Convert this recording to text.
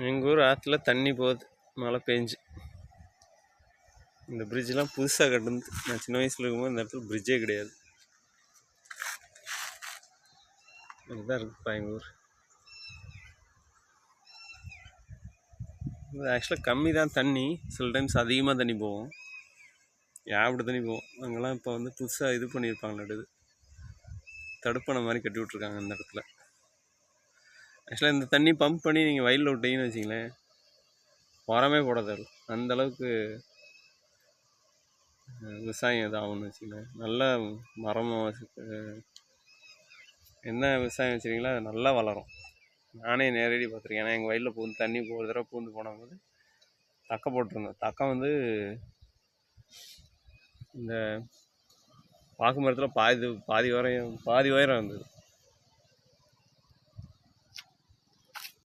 எங்கள் ஊர் ஆற்றுல தண்ணி போகுது, மழை பெஞ்சு. இந்த பிரிட்ஜெலாம் புதுசாக கட்டுந்து. நான் சின்ன வயசில் இருக்கும்போது இந்த இடத்துல பிரிட்ஜே கிடையாது. இதுதான் இருக்குப்பா எங்கள் ஊர். ஆக்சுவலாக கம்மி தான் தண்ணி, சில டைம்ஸ் அதிகமாக தண்ணி போகும், ஏகப்பட்ட தண்ணி போகும். அங்கெல்லாம் இப்போ வந்து புதுசாக இது பண்ணியிருப்பாங்க, நடுது தடுப்பணை மாதிரி கட்டி விட்ருக்காங்க இந்த இடத்துல. ஆக்சுவலாக இந்த தண்ணி பம்ப் பண்ணி நீங்கள் வயலில் விட்டீங்கன்னு வச்சிங்களேன், உரமே போட தேவை, அந்தளவுக்கு விவசாயம் இதாகும்னு வச்சுங்களேன். நல்ல மரமாக என்ன விவசாயம் வச்சுருக்கீங்களோ அது நல்லா வளரும். நானே நேரடி பார்த்துருக்கேன். ஏன்னா எங்கள் வயலில் பூந்து தண்ணி ஒரு தடவை பூந்து போனபோது தக்கை போட்டிருந்தோம். தக்கை வந்து இந்த பாக்கு மரத்தில் பாதி உயரம் இருந்தது.